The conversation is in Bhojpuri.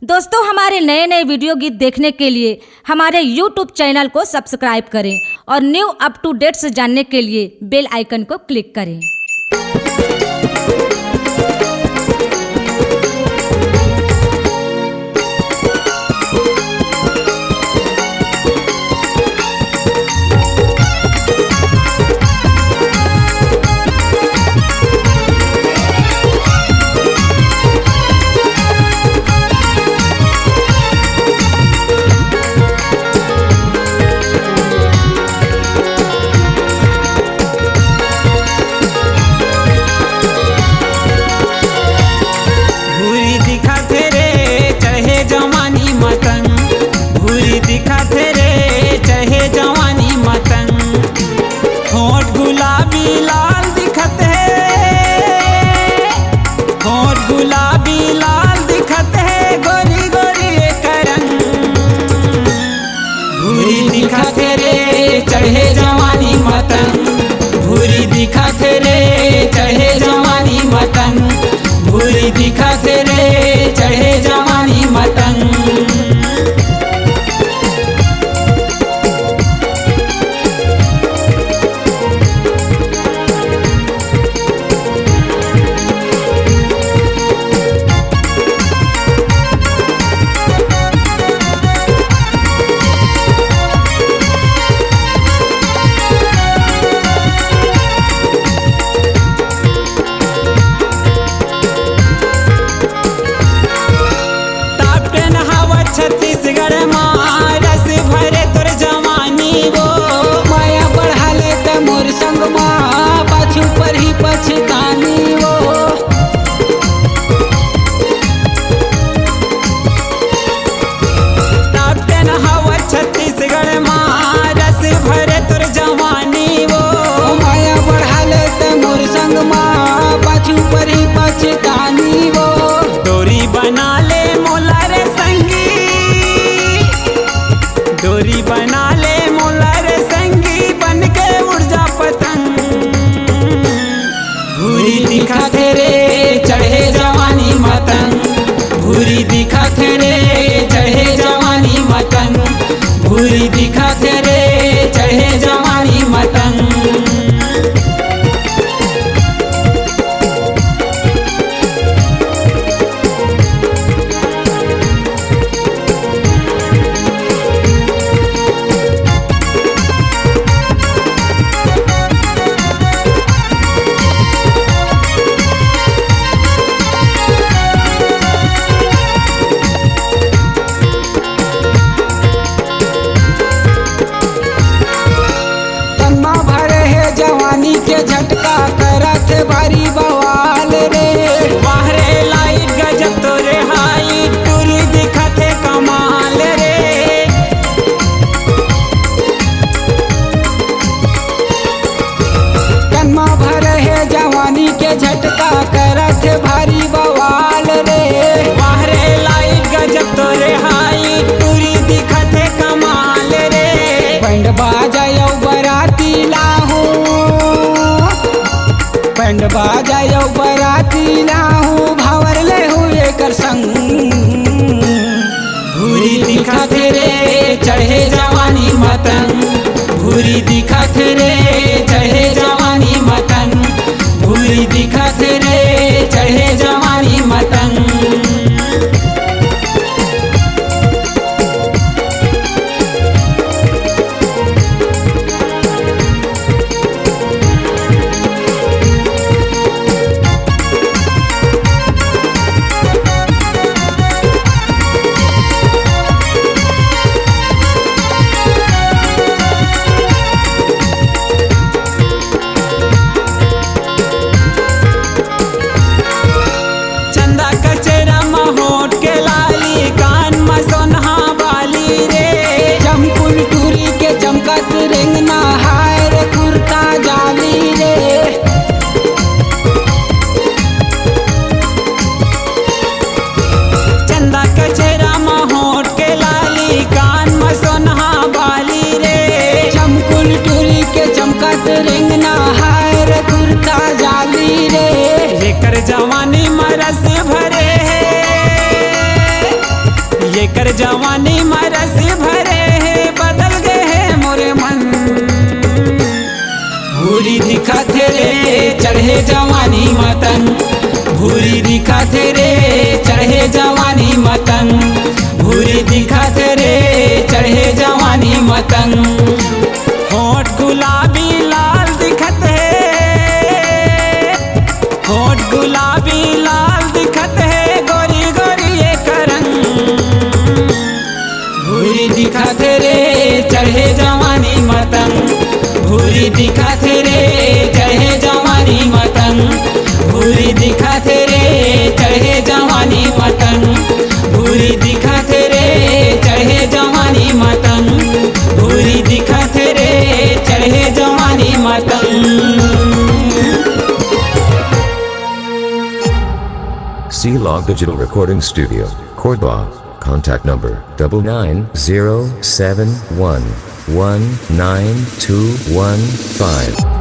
दोस्तों, हमारे नए नए वीडियो गीत देखने के लिए हमारे YouTube चैनल को सब्सक्राइब करें और न्यू अप टू डेट्स जानने के लिए बेल आइकन को क्लिक करें। चढ़े जवानी मतंग भूरी दिखत रे, चढ़े जवानी मतंग भूरी दिखत रे, चढ़े जवानी मतंग। छत्तीसगढ़ में रस भरे तोर जवानी वो माया बढ़ाले त मोर संग माँ पाछू पर ही पछतानी वो। टॉप 10 हवा छत्तीसगढ़ में रस भरे तोर जवानी वो माया बढ़ाले त मोर संग माँ पाछू पर ही पछतानी वो। डोरी बना ले मोला रे संगी, डोरी बना ले मोला रे संगी, बन के उड़ जा पतंग। भूरी दिखत रे, चढ़े जवानी मतंग भूरी दिखत रे, चढ़े जवानी मतंग भूरी दिखत रे, चढ़े जवानी मतंग। के झटका करत बारी बवाल रे, बाहरे लाइट गजब तोरे हाई टूरी दिखत है कमाल रे। कन्मा भरे है जवानी के झटका करत भारी बवाल रे, बाहरे लाइट गजब तोरे हाई टूरी दिखत है कमाल रे। बैंड बाजायो बराती लाहू, बैंड बाजायो बराती लाहू, भावर ले हुए कर संग। भूरी दिखत रे, चढ़े जवानी मतंग भूरी दिखत रे, चढ़े जवानी मतंग भूरी दिखत रे, चढ़े जवानी मतंग। जवानी मरस भरे है, जेकर जवानी मरस भरे है बदल गए है मोरे मन। भूरी दिखत रे चढ़े जवानी मतन, भूरी दिखत रे चढ़े जवानी मतन, भूरी दिखत रे चढ़े जवानी मतन। होठ गुलाबी लाल दिखत है, होठ गुलाबी लाल दिखत है गोरी गोरी एक रंग। भूरी दिखत रे चढ़े जवानी मतन, भूरी दिखत रे चढ़े जवानी मतन, भूरी दिखत रे चढ़े जवानी मतन, भूरी दिखत रे चढ़े जवानी मतन, भूरी दिखत रे चढ़े जवानी मतन। C-Log Digital Recording Studio, Cordoba. Contact number 9907119215.